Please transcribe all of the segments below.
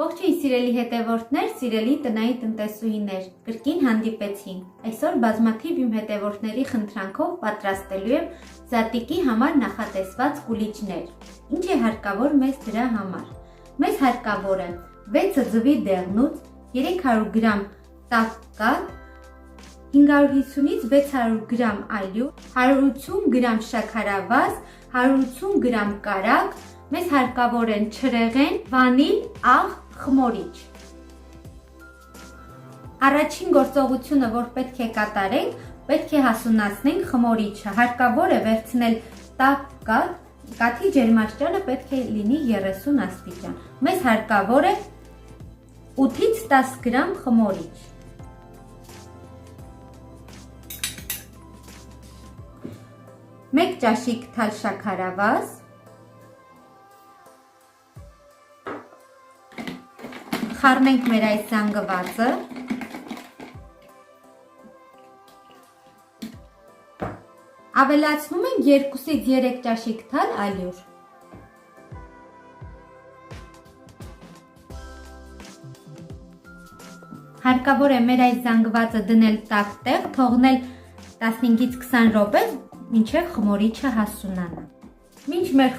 Ողջույն սիրելի հետևորդներ, սիրելի տնային տնտեսուհիներ, կրկին հանդիպեցինք։ Այսօր բազմաթիվ իմ հետևորդների խնդրանքով պատրաստելու եմ զատիկի համար նախատեսված կուլիչներ։ Ինչ է հարկավոր մեզ դրա համար։ Մեզ հարկավոր է 6 ձվի դեղնուց, 300 գրամ տաք կաթ, 550-ից 600 գրամ ալյուր, 180 գրամ շաքարավազ, 180 գրամ կարագ, մեզ հարկավոր են չրեղեն, վանիլ, աղ, խմորիչ։ Առաջին գործողությունը, որ պետք է կատարենք, պետք է հասունացնենք խմորիչը։ Հարկավոր է վերցնել տաք կաթ, կաթի ջերմաստիճանը պետք է լինի 30 աստիճան։ Մեզ հարկավոր է 8-ից 10 գրամ խմորիչ։ Մեկ ճաշիկ թալ շաքարավազ, խառնենք մեր այս զանգվածը, ավելացնում ենք 2-ից 3 ճաշիկ թալ ալյուր։ Հարկավոր է մեր այս զանգվածը դնել տաք տեղ, թողնել 15-ից 20 րոպե, մինչև խմորիչը հասունանա։ Մինչ մեր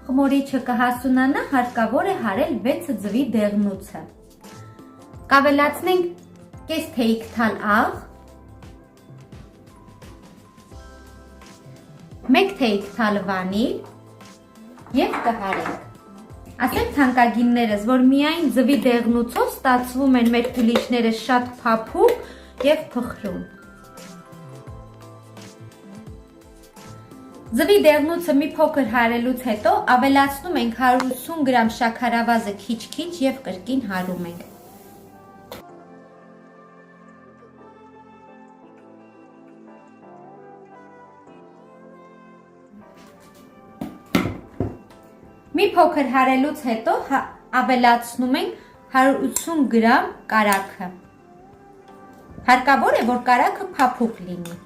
խմորիչը կհասունանա, հարկավոր է հարել 6 ձվի դեղնուցը։ Կավելացնենք կես թեյիկ թալ աղ, 1 թեյիկ թալ վանիլ և կհարենք։ Ասեմ թանկագիններս, որ միայն ձվի դեղնուցով ստացվում են մեր կուլիչները շատ փափուկ և փխրուն։ Ձվի դեղնուցը մի փոքր հարելուց հետո ավելացնում ենք 180 գրամ շաքարավազը քիչ-քիչ և կրկին հարում ենք։ Մի փոքր հարելուց հետո ավելացնում ենք 180 գրամ կարագը։ Հարկավոր է, որ կարագը փափուկ լինի։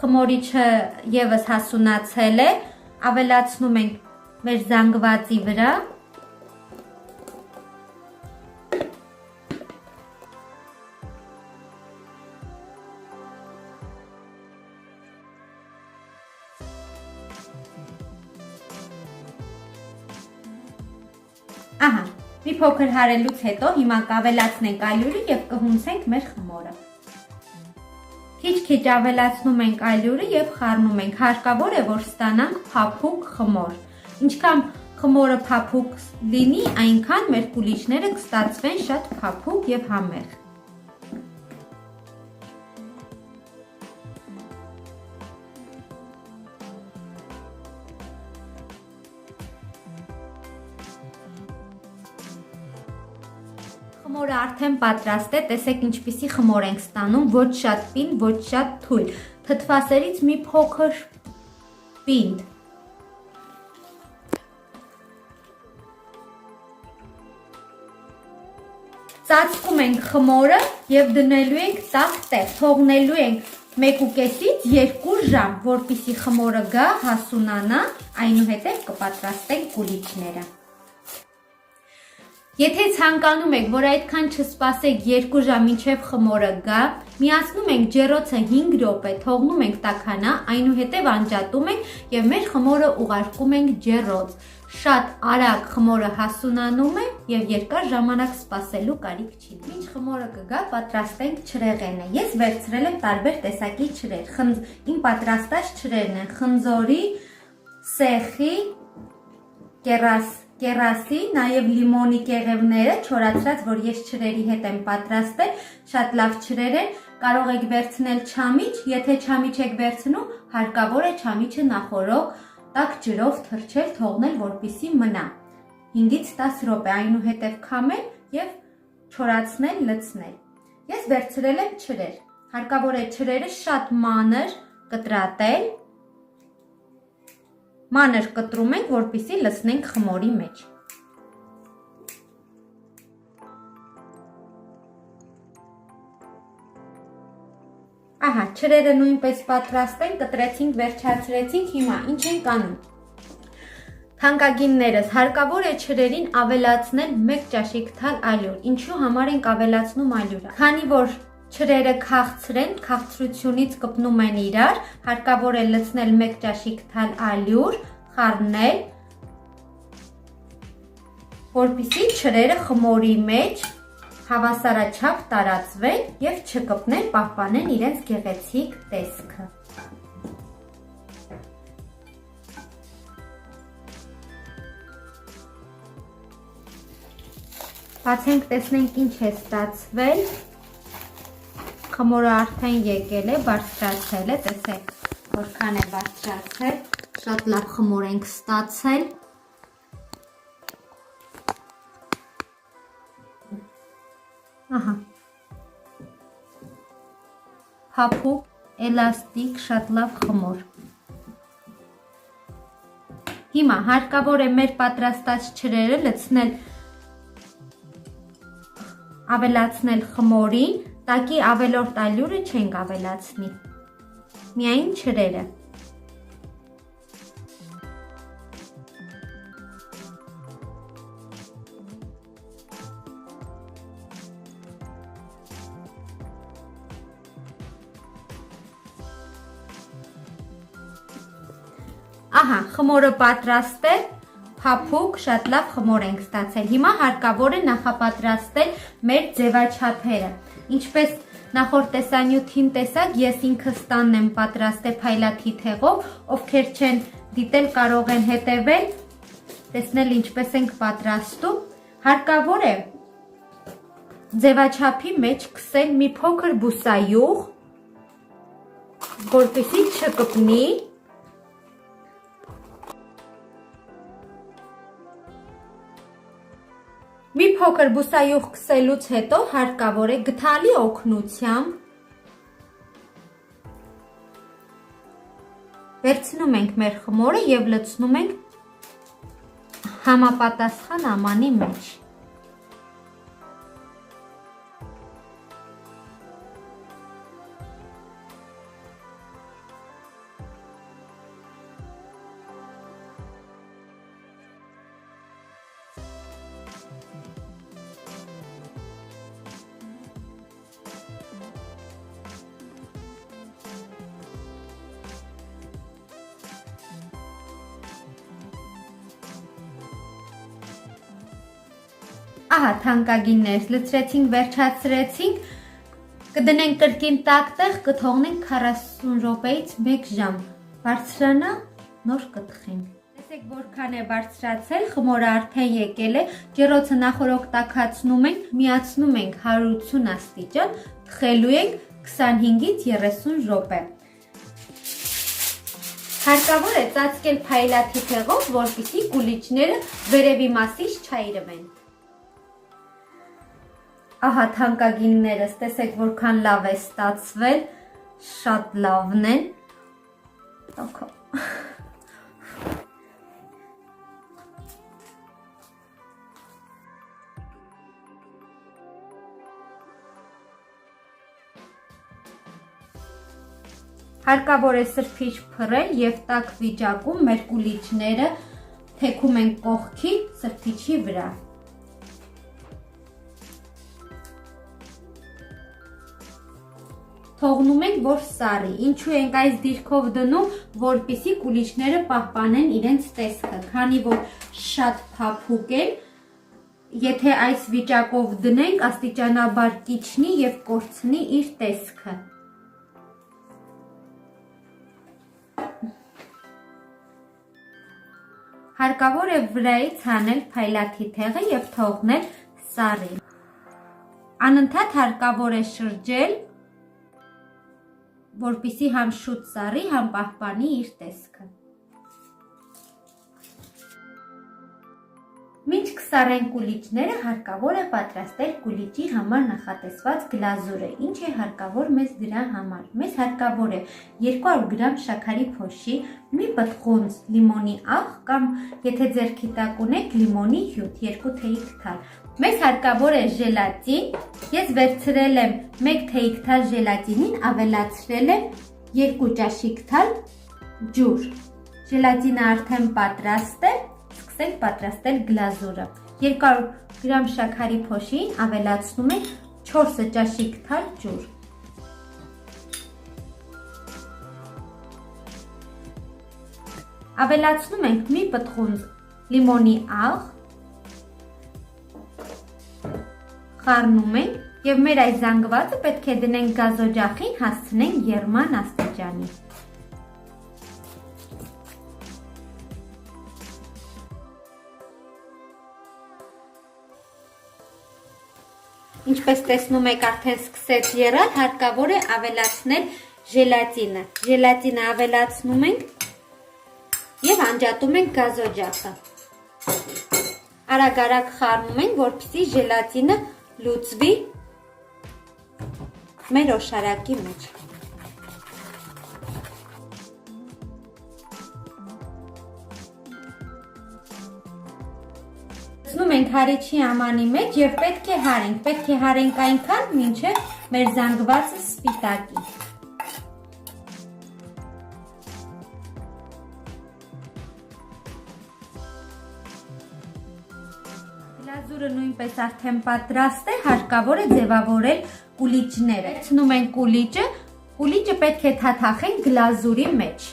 Խմորիչը ևս հասունացել է, ավելացնում ենք մեր զանգվածի վրա։ Ահա, մի փոքր հարելուց հետո հիմա կավելացնենք ալյուրը և կհունցենք մեր խմորը։ Քիչ-քիչ ավելացնում ենք ալյուրը և խառնում ենք, հարկավոր է, որ ստանանք փափուկ խմոր։ Ինչքան խմորը փափուկ լինի, այնքան մեր կուլիչները կստացվեն շատ փափուկ և համեղ։ Խմորը արդեն պատրաստ է, տեսեք ինչպիսի խմոր ենք ստանում, ոչ շատ պինդ, ոչ շատ թույլ, թթվասերից մի փոքր պինդ։ Ծածկում ենք խմորը և դնելու ենք տաք տեղ, թողնելու ենք 1.5-ից 2 ժամ, որպեսզի խմորը գա, հասունանա, այնուհետև կպատրաստենք կուլիչները։ Եթե ցանկանում եք, որ այդքան չսպասեք 2 ժամ մինչև խմորը գա, միացնում ենք ջեռոցը 5 րոպե, թողնում ենք տաքանա, այնուհետև անջատում ենք և մեր խմորը ուղարկում ենք ջեռոց։ Շատ արագ խմորը հասունանում է և երկար ժամանակ սպասելու կարիք չի։ Մինչ խմորը կգա, պատրաստենք չրեղենը։ Ես վերցրել եմ տարբեր տեսակի չրեր։ Իմ պատրաստած չրերն են խնձորի, սեխի, կեռասի, նաև լիմոնի կեղևները, չորացրած, որ ես չրերի հետ եմ պատրաստել, շատ լավ չրեր են, կարող եք վերցնել չամիչ, եթե չամիչ եք վերցնում, հարկավոր է չամիչը նախօրոք տաք ջրով թրջել, թողնել, որպեսզի մնա 5-ից 10 րոպե, այնուհետև քամել և չորացնել, լցնել։ Ես վերցրել եմ չրեր, հարկավոր է չրերը շատ մանր կտրատել, մանր կտրում ենք, որպեսզի լցնենք խմորի մեջ։ Ահա, չրերը նույնպես պատրաստ են, կտրեցինք, վերջացրեցինք, հիմա ինչ ենք անում։ Թանկագիններս, հարկավոր է չրերին ավելացնել 1 ճաշիկ թալ ալյուր։ Ինչու համար ենք ավելացնում ալյուրը։ Քանի որ չրերը քաղցր են, քաղցրությունից կպնում են իրար, հարկավոր է լցնել 1 ճաշիկ թալ ալյուր, խառնել, որպեսզի չրերը խմորի մեջ հավասարաչափ տարածվեն և չկպնեն, պահպանեն իրենց գեղեցիկ տեսքը։ Բացենք, տեսնենք ինչ է ստացվել։ Խմորը արդեն եկել է, բարձրացել է, տեսեք, որքան է բարձրացել, շատ լավ խմոր ենք ստացել։ Ահա, փափուկ, էլաստիկ, շատ լավ խմոր։ Հիմա հարկավոր է մեր պատրաստած չրերը լցնել, ավելացնել խմորին, տակի ավելորդ ալյուրը չենք ավելացնի, միայն չրերը։ Ահա, խմորը պատրաստ է, փափուկ, շատ լավ խմոր ենք ստացել։ Հիմա հարկավոր է նախապատրաստել մեր ձևաչափերը։ Ինչպես նախորդ տեսանյութին տեսակ, ես ինքս տանն եմ պատրաստել փայլաթիթեղով, ովքեր չեն դիտել կարող են հետևել, տեսնել ինչպես ենք պատրաստում։ Հարկավոր է ձևաչափի մեջ քսել մի փոքր բուսայուղ, որպեսզի չկպնի։ Մի փոքր բուսայուղ քսելուց հետո հարկավոր է գդալի օգնությամբ վերցնում ենք մեր խմորը և լցնում ենք համապատասխան ամանի մեջ։ Ահա, թանկագիններս, լցրեցինք, վերջացրեցինք, կդնենք կրկին տաք տեղ, կթողնենք 40 րոպեից 1 ժամ, բարձրանա, նոր կթխենք։ Տեսեք որքան է բարձրացել, խմորը արդեն եկել է, ջեռոցը նախօրոք տաքացնում ենք, միացնում ենք 180 աստիճան, թխելու ենք 25-ից 30 րոպե։ Հարկավոր է ծածկել փայլաթիթեղով, որպեսզի կուլիչները վերևի մասից չայրվեն։ Ահա, թանկագիններս, տեսեք որքան լավ է ստացվել, շատ լավն են։ Հարկավոր է սրբիչ փռել և տաք վիճակում մեր կուլիչները թեքում ենք կողքի սրբիչի վրա։ Թողնում ենք, որ սառի, ինչու ենք այս դիրքով դնում, որպեսզի կուլիչները պահպանեն իրենց տեսքը, քանի որ շատ փափուկ են, եթե այս վիճակով դնենք, աստիճանաբար կիջնի և կորցնի իր տեսքը։ Հարկավոր է վրայից հանել փայլաթիթեղը և թողնել սառի։ Անընդհատ հարկավոր է շրջել, որպեսզի համ շուտ սառի, համ պահպանի իր տեսքը։ Մինչ Սկսառեն կուլիչները հարկավոր է պատրաստել կուլիչի համար նախատեսված գլազուրը, ինչ է հարկավոր մեզ դրա համար։ Մեզ հարկավոր է 200 գրամ շաքարի փոշի, մի պտղունց լիմոնի աղ կամ եթե ձեռքի տակ ունեք լիմոնի հյութ, 2 թեյիկ թալ։ Մեզ հարկավոր է ժելատին, ես վերցրել եմ 1 թեյիկ թալ ժելատինին, ավելացրել եմ 2 ճաշիկ թալ ջուր։ Ժելատինը արդեն պատրաստ է, սկսենք պատրաստել գլազուրը։ 200 գրամ շաքարի փոշին ավելացնում ենք 4 ճաշիկ թալ ջուր։ Ավելացնում ենք մի պտղունց լիմոնի աղ, խառնում ենք և մեր այս զանգվածը պետք է դնենք գազօջախին, հասցնենք եռման աստիճանի։ Ինչպես տեսնում եք, արդեն սկսեց եռալ, հարկավոր է ավելացնել ժելատինը։ Ժելատինը ավելացնում ենք և անջատում ենք գազօջախը։ Արագ-արագ խառնում ենք, որպեսզի ժելատինը լուծվի մեր օշարակի մեջ։ Լցնում ենք հարիչի ամանի մեջ և պետք է հարենք այնքան, մինչև մեր զանգվածը սպիտակի։ Գլազուրը նույնպես արդեն պատրաստ է, հարկավոր է ձևավորել կուլիչները։ Լցնում ենք կուլիչը պետք է թաթախենք գլազուրի մեջ։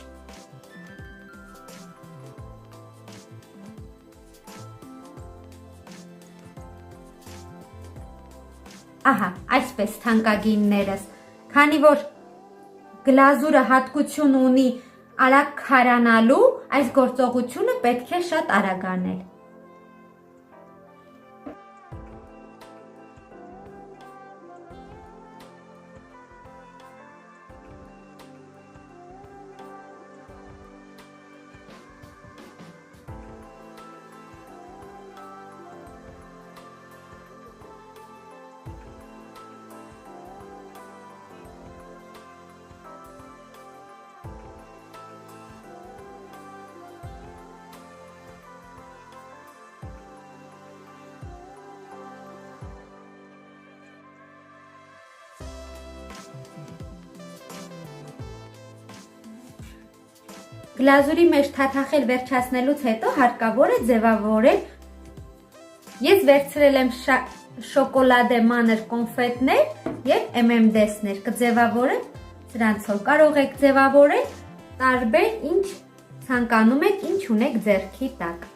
Ահա, այսպես թանկագիններս, քանի որ գլազուրը հատկություն ունի արագ քարանալու, այս գործողությունը պետք է շատ արագ անել։ Գլազուրի մեջ թաթախել վերջացնելուց հետո հարկավոր է ձևավորել։ Ես վերցրել եմ շոկոլադե մանր կոնֆետներ և M&M's-ներ, կձևավորեմ սրանցով։ Կարող եք ձևավորել տարբեր, ինչ ցանկանում եք, ինչ ունեք ձեռքի տակ։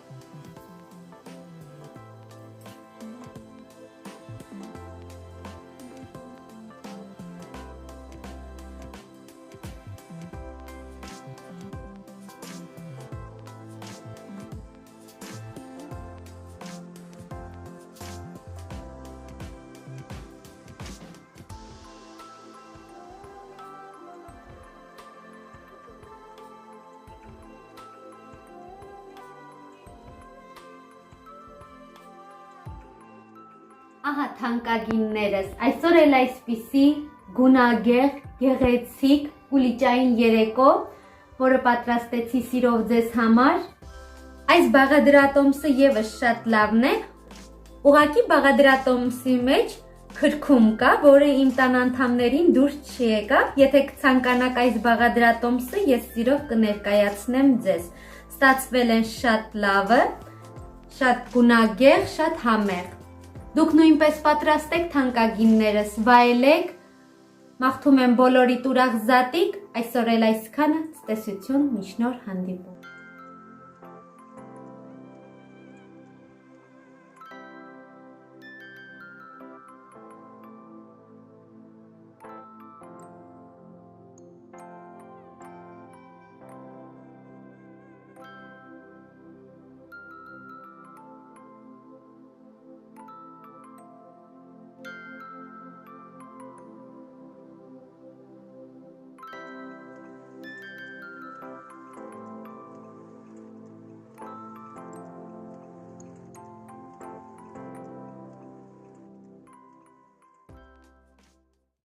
Ահա թանկագիններս, այսօր էլ այսպիսի գունագեղ, գեղեցիկ, կուլիչային երեկո, որը պատրաստեցի սիրով ձեզ համար։ Այս բաղադրատոմսը ևս շատ լավն է, ուղղակի բաղադրատոմսի մեջ քրքում կա, որը իմ տան անդամներին դուրս չի եկավ, եթե կցանկանաք այս բաղադրատոմսը, ես սիրով կներկայացնեմ ձեզ։ Ստացվել են շատ լավը, շատ գունագեղ, շատ համեղ։ Դուք նույնպես պատրաստեք թանկագիններս, վայելեք, մաղթում եմ բոլորիդ ուրախ զատիկ, այսօր էլ այսքանը, ցտեսություն, մինչ նոր հանդիպում։